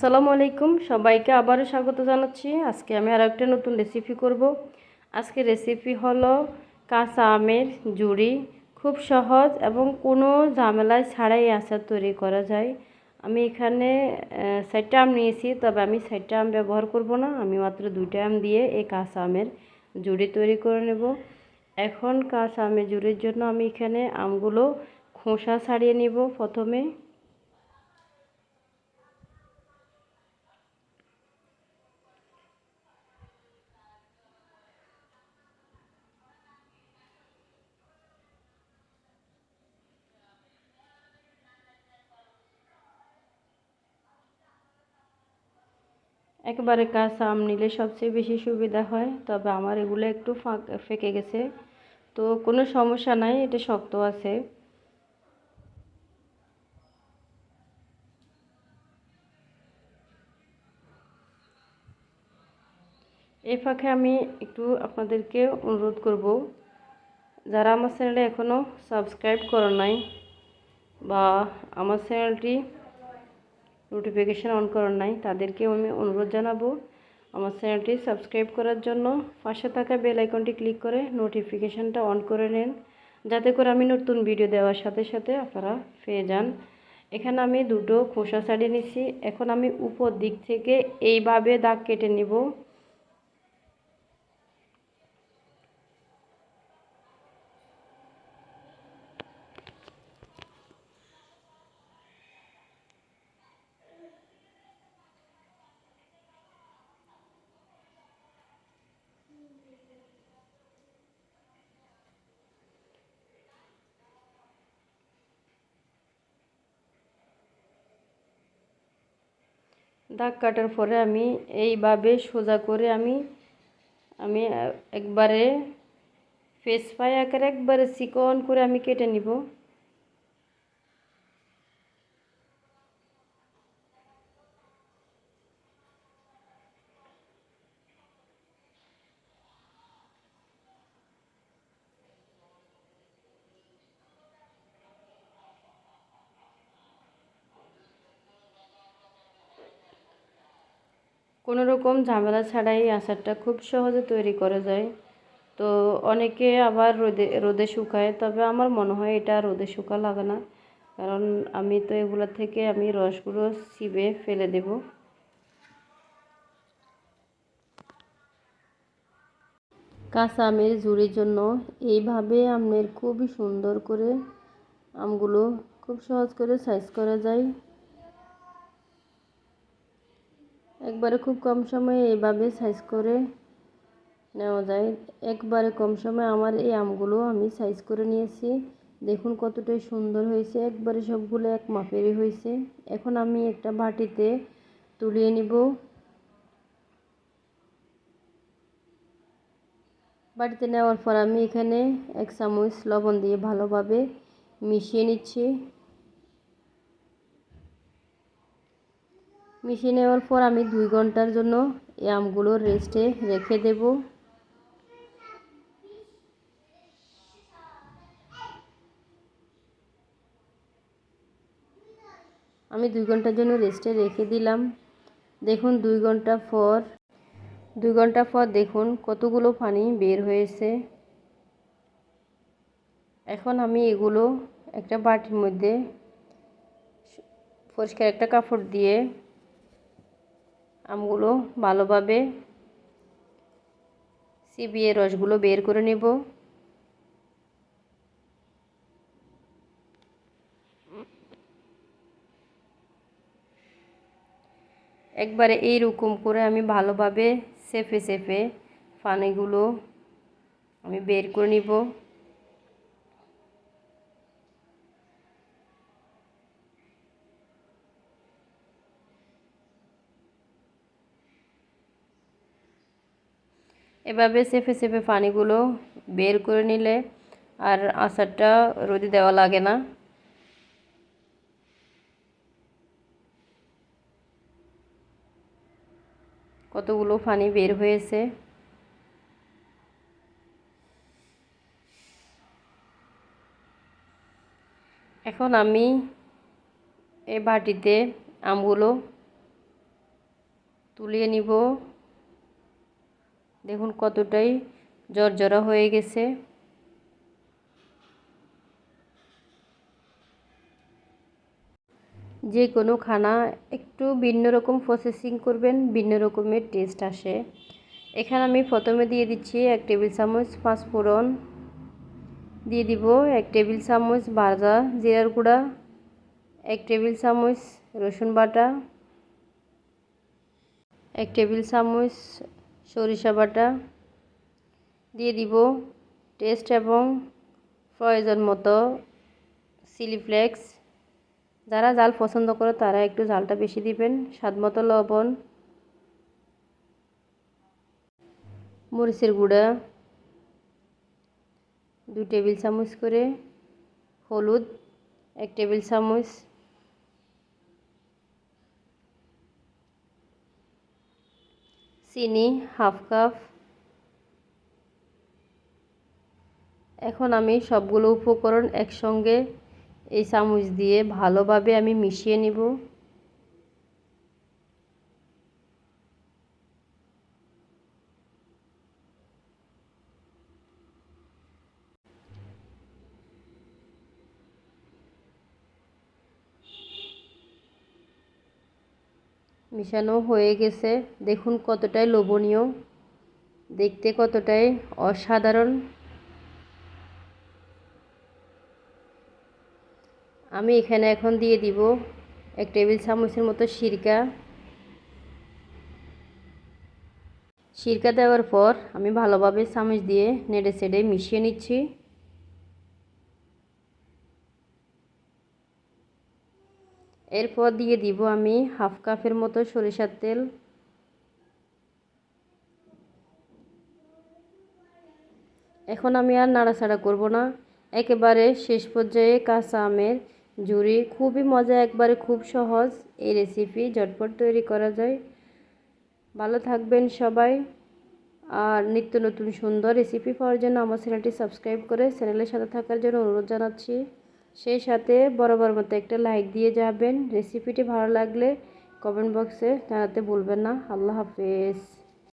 আসসালামু আলাইকুম, সবাইকে আবারও স্বাগত জানাচ্ছি। আজকে আমি আর একটা নতুন রেসিপি করব। আজকে রেসিপি হলো কাঁচা আমের জুড়ি। খুব সহজ এবং কোনো ঝামেলা ছাড়াই আচার তৈরি করা যায়। আমি এখানে 4টা আম নিয়েছি, তবে আমি 4টা আম ব্যবহার করব না। আমি মাত্র 2টা আম দিয়ে এই কাঁচা আমের জুড়ি তৈরি করে নেব। এখন কাঁচা আমের জুড়ির জন্য আমি এখানে আমগুলো খোসা ছাড়িয়ে নেব প্রথমে। একেবারে কাঁচা আম নিলে সবচেয়ে বেশি সুবিধা হয়, তবে আমার এগুলো একটু ফেঁকে গেছে, তো কোনো সমস্যা নাই, এটা শক্ত আছে। এই ফাঁকে আমি একটু আপনাদেরকে অনুরোধ করব, যারা আমার চ্যানেলে এখনও সাবস্ক্রাইব করেন নাই বা আমার চ্যানেলটি নোটিফিকেশান অন করেন নাই, তাদেরকে আমি অনুরোধ জানাবো আমার চ্যানেলটি সাবস্ক্রাইব করার জন্য। পাশে থাকা বেল আইকনটি ক্লিক করে নোটিফিকেশানটা অন করে নেন, যাতে করে আমি নতুন ভিডিও দেওয়ার সাথে সাথে আপনারা পেয়ে যান। এখানে আমি দুটো খোসা ছাড়িয়ে নিচ্ছি। এখন আমি উপর দিক থেকে এইভাবে দাগ কেটে নিব। দাগ কাটার পরে আমি এইভাবে সোজা করে আমি আমি একবারে ফেস পাই আকারে একবারে চিকন করে আমি কেটে নিব। কোনো রকম ঝামেলা ছাড়াই আচারটা খুব সহজে তৈরি করা যায়। তো অনেকে আবার রোদে রোদে শুকায়, তবে আমার মনে হয় এটা রোদে শুকা লাগে না, কারণ আমি তো এগুলো থেকে আমি রসগুলো চিবে ফেলে দেব। কাঁচা আমের ঝুড়ির জন্য এইভাবে আমের খুবই সুন্দর করে আমগুলো খুব সহজ করে সাইজ করা যায়। একবারে খুব কম সময়ে এইভাবে সাইজ করে নেওয়া যায়। একবারে কম সময়ে আমার এই আমগুলো আমি সাইজ করে নিয়েছি। দেখুন কতটাই সুন্দর হয়েছে, একবারে সবগুলো এক মাপেরই হয়েছে। এখন আমি একটা বাটিতে তুলিয়ে নিব। বাটিতে নেওয়ার পর আমি এখানে 1 চামচ লবণ দিয়ে ভালোভাবে মিশিয়ে নিচ্ছি। মিশিয়ে নেওয়ার পর আমি 2 ঘন্টার জন্য এই আমগুলো রেস্টে রেখে দেব। আমি 2 ঘন্টার জন্য রেস্টে রেখে দিলাম। দেখুন 2 ঘন্টা পর দেখুন কতগুলো পানি বের হয়েছে। এখন আমি এগুলো একটা বাটির মধ্যে পরিষ্কার একটা কাপড় দিয়ে আমগুলো ভালোভাবে চিবিয়ে রসগুলো বের করে নেব। একবারে এইরকম করে আমি ভালোভাবে চেপে চেপে পানিগুলো আমি বের করে নিব। এভাবে চেপে চেপে পানিগুলো বের করে নিলে আর আচারটা রোদে দেওয়া লাগে না। কতগুলো পানি বের হয়েছে। এখন আমি এই বাটিতে আমগুলো তুলিয়ে নিব। দেখুন কতটাই জর্জরা হয়ে গেছে। যে কোনো খানা একটু ভিন্ন রকম প্রসেসিং করবেন, ভিন্ন রকমের টেস্ট আসে। এখানে আমি প্রথমে দিয়ে দিচ্ছি 1 টেবিল চামচ পাঁচফোড়ন, দিয়ে দিব 1 টেবিল চামচ ভাজা জিরার গুঁড়া, 1 টেবিল চামচ রসুন বাটা, 1 টেবিল চামচ সরিষা বাটা, দিয়ে দিব টেস্ট এবং প্রয়োজন মতো চিলি ফ্লেক্স। যারা ঝাল পছন্দ করে তারা একটু ঝালটা বেশি দিবেন, স্বাদ মতো লবণ, মরিচের গুঁড়া 2 টেবিল চামচ করে, হলুদ 1 টেবিল চামচ, চিনি হাফ কাপ। এখন আমি সবগুলো উপকরণ একসঙ্গে এই চামচ দিয়ে ভালোভাবে আমি মিশিয়ে নিব। মিশানো হয়ে গেছে। দেখুন কতটাই লোভনীয়, দেখতে কতটাই অসাধারণ। আমি এখানে এখন দিয়ে দিব 1 টেবিল চামচের মতো সিরকা। সিরকা দেওয়ার পর আমি ভালোভাবে চামচ দিয়ে নেড়ে চেড়ে মিশিয়ে নিচ্ছি। এরপর দিয়ে দিব আমি হাফ কাপের মতো সরিষার তেল। এখন আমি আর নাড়াচাড়া করব না, একেবারে শেষ পর্যায়ে কাঁচা আমের ঝুরি। খুবই মজা, একবারে খুব সহজ এই রেসিপি, ঝটপট তৈরি করা যায়। ভালো থাকবেন সবাই, আর নিত্য নতুন সুন্দর রেসিপি পাওয়ার জন্য আমার চ্যানেলটি সাবস্ক্রাইব করে চ্যানেলের সাথে থাকার জন্য অনুরোধ জানাচ্ছি। সেই সাথে বরাবর মতো একটা লাইক দিয়ে যাবেন। রেসিপিটি ভালো লাগলে কমেন্ট বক্সে জানাতে ভুলবেন না। আল্লাহ হাফেজ।